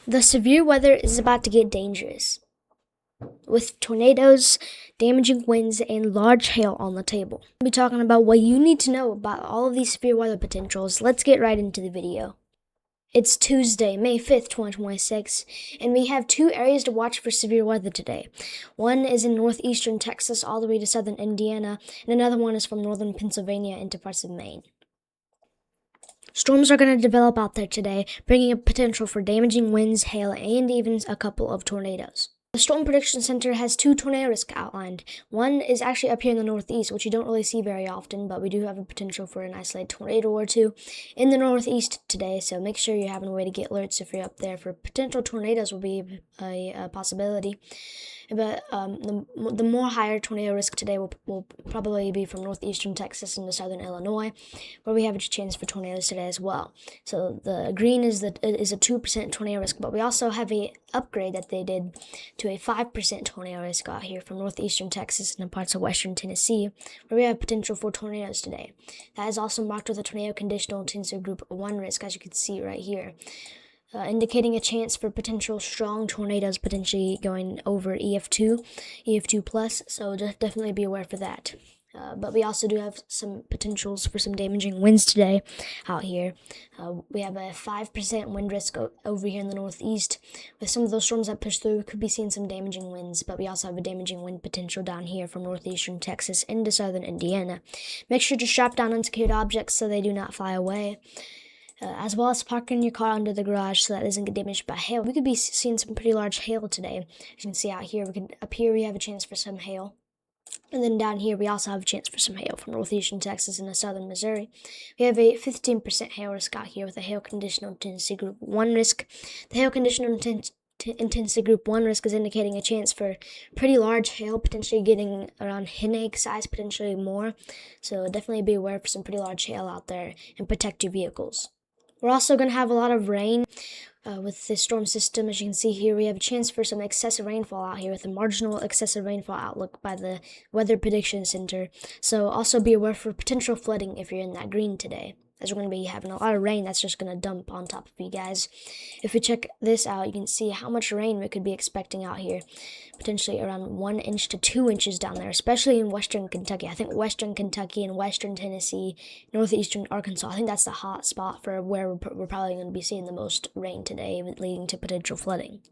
The severe weather is about to get dangerous, with tornadoes, damaging winds, and large hail on the table. We'll be talking about what you need to know about all of these severe weather potentials. Let's get right into the video. It's Tuesday, May 5th, 2026, and we have two areas to watch for severe weather today. One is in northeastern Texas all the way to southern Indiana, and another one is from northern Pennsylvania into parts of Maine. Storms are going to develop out there today, bringing a potential for damaging winds, hail, and even a couple of tornadoes. The Storm Prediction Center has two tornado risks outlined. One is actually up here in the northeast, which you don't really see very often, but we do have a potential for an isolated tornado or two in the northeast today, so make sure you're having a way to get alerts if you're up there, for potential tornadoes will be a possibility. But the more higher tornado risk today will probably be from northeastern Texas into southern Illinois, where we have a chance for tornadoes today as well. So the green is a 2% tornado risk, but we also have a upgrade that they did to a 5% tornado risk out here from northeastern Texas and parts of western Tennessee, where we have potential for tornadoes today. That is also marked with a tornado conditional intensity group 1 risk, as you can see right here. Indicating a chance for potential strong tornadoes potentially going over EF2 plus, so just definitely be aware for that. But we also do have some potentials for some damaging winds today out here. We have a 5% wind risk over here in the northeast. With some of those storms that push through, we could be seeing some damaging winds, but we also have a damaging wind potential down here from northeastern Texas into southern Indiana. Make sure to strap down unsecured objects so they do not fly away. As well as parking your car under the garage so that it doesn't get damaged by hail. We could be seeing some pretty large hail today. As you can see out here, up here we have a chance for some hail. And then down here we also have a chance for some hail from northeastern Texas into southern Missouri. We have a 15% hail risk out here with a hail conditional intensity group 1 risk. The hail conditional intensity group 1 risk is indicating a chance for pretty large hail, potentially getting around hen egg size, potentially more. So definitely be aware for some pretty large hail out there and protect your vehicles. We're also going to have a lot of rain with this storm system. As you can see here, we have a chance for some excessive rainfall out here with a marginal excessive rainfall outlook by the Weather Prediction Center. So also be aware for potential flooding if you're in that green today, as we're going to be having a lot of rain that's just going to dump on top of you guys. If we check this out, you can see how much rain we could be expecting out here. Potentially around 1 inch to 2 inches down there, especially in western Kentucky. I think western Kentucky and western Tennessee, northeastern Arkansas, I think that's the hot spot for where we're probably going to be seeing the most rain today, leading to potential flooding.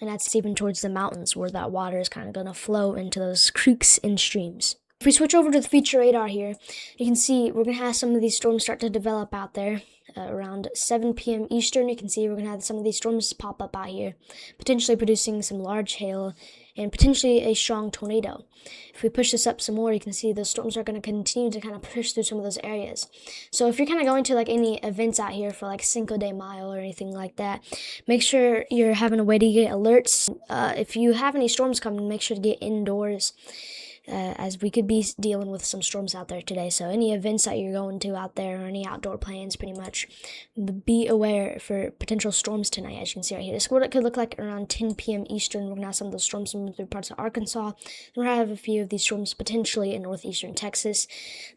And that's even towards the mountains where that water is kind of going to flow into those creeks and streams. If we switch over to the future radar here, you can see we're going to have some of these storms start to develop out there. Around 7 p.m. Eastern, you can see we're going to have some of these storms pop up out here, potentially producing some large hail and potentially a strong tornado. If we push this up some more, you can see the storms are going to continue to kind of push through some of those areas. So if you're kind of going to like any events out here for like Cinco de Mayo or anything like that, make sure you're having a way to get alerts. If you have any storms coming, make sure to get indoors. As we could be dealing with some storms out there today. So any events that you're going to out there or any outdoor plans, pretty much be aware for potential storms tonight. As you can see right here, this is what it could look like around 10 p.m. Eastern. We're going to have some of those storms moving through parts of Arkansas. We're going to have a few of these storms potentially in northeastern Texas.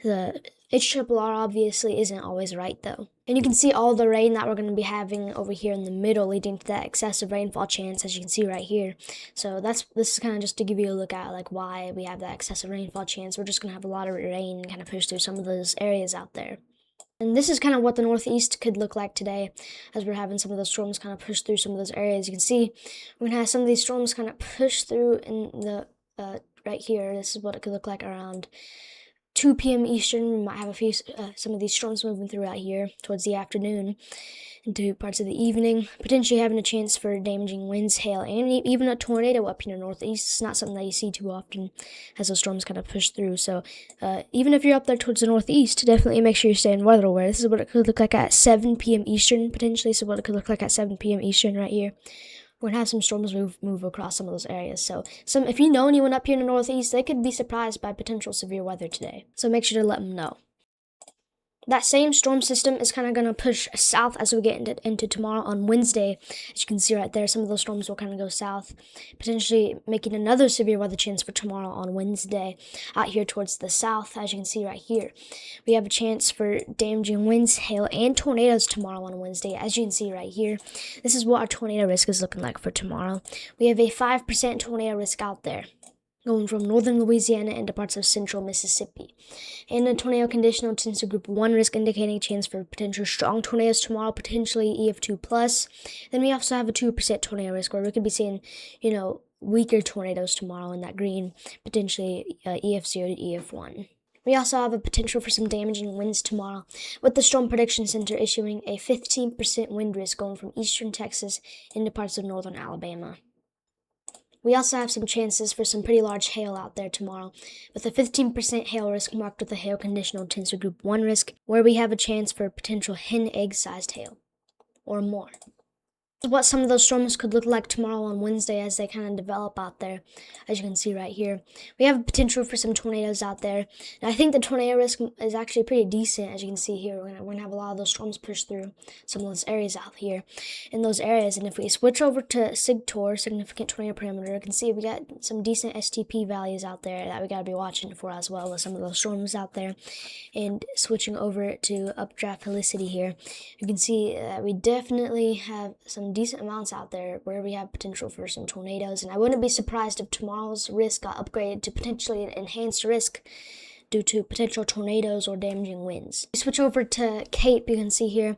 The HRRR obviously isn't always right though. And you can see all the rain that we're going to be having over here in the middle, leading to that excessive rainfall chance, as you can see right here. So this is kind of just to give you a look at like why we have that excessive rainfall chance. We're just going to have a lot of rain and kind of push through some of those areas out there. And this is kind of what the northeast could look like today, as we're having some of those storms kind of push through some of those areas. You can see we're going to have some of these storms kind of push through in the right here. This is what it could look like around 2 p.m. Eastern. We might have a few some of these storms moving through out here towards the afternoon into parts of the evening, potentially having a chance for damaging winds, hail, and even a tornado up here in the northeast. It's not something that you see too often as those storms kind of push through. So even if you're up there towards the northeast, definitely make sure you stay in weather aware. This is what it could look like at 7 p.m. Eastern, potentially. So what it could look like at 7 p.m. Eastern right here. We're going to have some storms move across some of those areas. So if you know anyone up here in the northeast, they could be surprised by potential severe weather today. So make sure to let them know. That same storm system is kind of going to push south as we get into tomorrow on Wednesday. As you can see right there, some of those storms will kind of go south, potentially making another severe weather chance for tomorrow on Wednesday out here towards the south. As you can see right here, we have a chance for damaging winds, hail, and tornadoes tomorrow on Wednesday. As you can see right here, this is what our tornado risk is looking like for tomorrow. We have a 5% tornado risk out there, going from northern Louisiana into parts of central Mississippi. And a tornado condition will tend to group 1 risk, indicating a chance for potential strong tornadoes tomorrow, potentially EF2+. Then we also have a 2% tornado risk, where we could be seeing, weaker tornadoes tomorrow in that green, potentially EF0 to EF1. We also have a potential for some damaging winds tomorrow, with the Storm Prediction Center issuing a 15% wind risk going from eastern Texas into parts of northern Alabama. We also have some chances for some pretty large hail out there tomorrow, with a 15% hail risk marked with a hail conditional tensor group 1 risk, where we have a chance for potential hen egg-sized hail, or more. What some of those storms could look like tomorrow on Wednesday as they kind of develop out there, as you can see right here. We have a potential for some tornadoes out there, and I think the tornado risk is actually pretty decent. As you can see here, we're gonna have a lot of those storms push through some of those areas out here in those areas. And if we switch over to SIGTOR, significant tornado parameter, you can see we got some decent STP values out there that we got to be watching for as well with some of those storms out there. And switching over to updraft helicity here, you can see that we definitely have some decent amounts out there where we have potential for some tornadoes, and I wouldn't be surprised if tomorrow's risk got upgraded to potentially an enhanced risk due to potential tornadoes or damaging winds. We switch over to CAPE. You can see here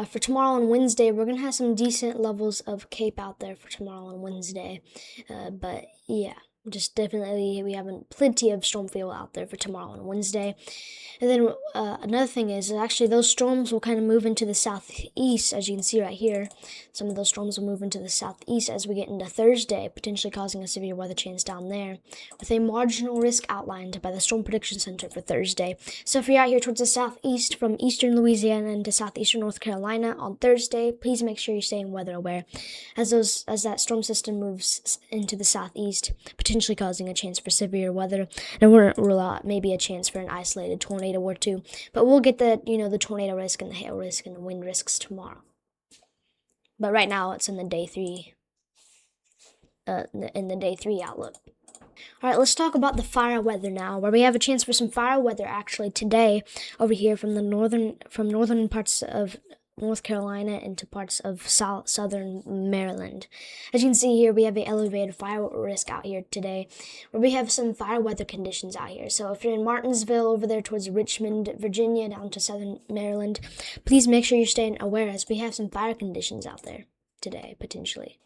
for tomorrow on Wednesday, we're going to have some decent levels of CAPE out there for tomorrow on Wednesday, but yeah, just definitely we have plenty of storm fuel out there for tomorrow on Wednesday. And then another thing is actually those storms will kind of move into the southeast, as you can see right here. Some of those storms will move into the southeast as we get into Thursday, potentially causing a severe weather chance down there, with a marginal risk outlined by the Storm Prediction Center for Thursday. So if you're out here towards the southeast from eastern Louisiana into southeastern North Carolina on Thursday, please make sure you're staying weather aware as that storm system moves into the southeast, potentially causing a chance for severe weather. And I wouldn't rule out maybe a chance for an isolated tornado or two, but we'll get the tornado risk and the hail risk and the wind risks tomorrow. But right now it's in the day 3 outlook. All right, let's talk about the fire weather now, where we have a chance for some fire weather actually today over here from northern parts of North Carolina into parts of southern Maryland. As you can see here, we have an elevated fire risk out here today, where we have some fire weather conditions out here. So if you're in Martinsville over there towards Richmond, Virginia, down to southern Maryland, please make sure you're staying aware as we have some fire conditions out there today, potentially.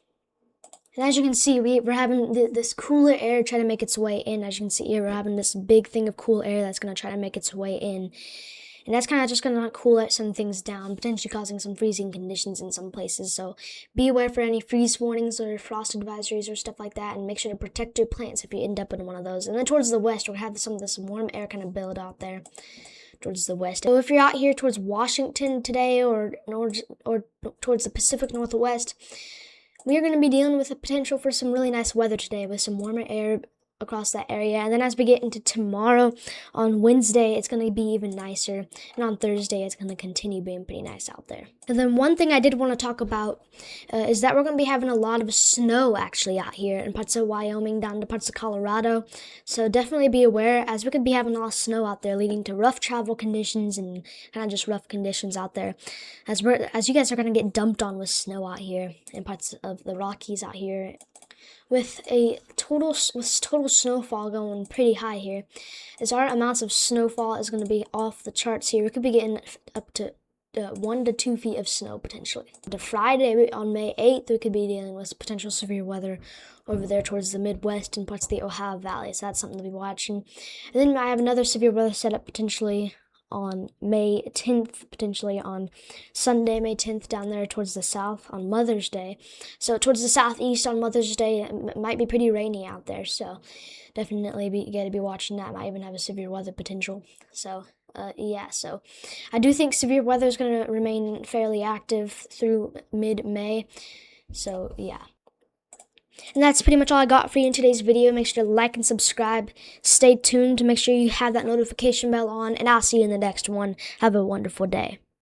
And as you can see, we're having this cooler air try to make its way in. As you can see here, we're having this big thing of cool air that's going to try to make its way in. And that's kind of just going to cool some things down, potentially causing some freezing conditions in some places. So be aware for any freeze warnings or frost advisories or stuff like that, and make sure to protect your plants if you end up in one of those. And then towards the west, we'll have some of this warm air kind of build out there towards the west. So if you're out here towards Washington today or towards the Pacific Northwest, we are going to be dealing with the potential for some really nice weather today with some warmer air across that area. And then as we get into tomorrow on Wednesday, it's going to be even nicer, and on Thursday it's going to continue being pretty nice out there. And then one thing I did want to talk about is that we're going to be having a lot of snow actually out here in parts of Wyoming down to parts of Colorado, so definitely be aware as we could be having a lot of snow out there, leading to rough travel conditions and kind of just rough conditions out there as you guys are going to get dumped on with snow out here in parts of the Rockies out here, with total snowfall going pretty high here. As our amounts of snowfall is going to be off the charts here. We could be getting up to 1 to 2 feet of snow potentially. To Friday on May 8th, we could be dealing with potential severe weather over there towards the Midwest and parts of the Ohio Valley. So that's something to be watching. And then I have another severe weather set up potentially on May 10th, potentially on Sunday, May 10th, down there towards the south on Mother's Day. So towards the southeast on Mother's Day, it might be pretty rainy out there. So definitely you got to be watching that. Might even have a severe weather potential. So yeah, so I do think severe weather is going to remain fairly active through mid-May. So yeah. And that's pretty much all I got for you in today's video. Make sure to like and subscribe. Stay tuned to make sure you have that notification bell on, and I'll see you in the next one. Have a wonderful day.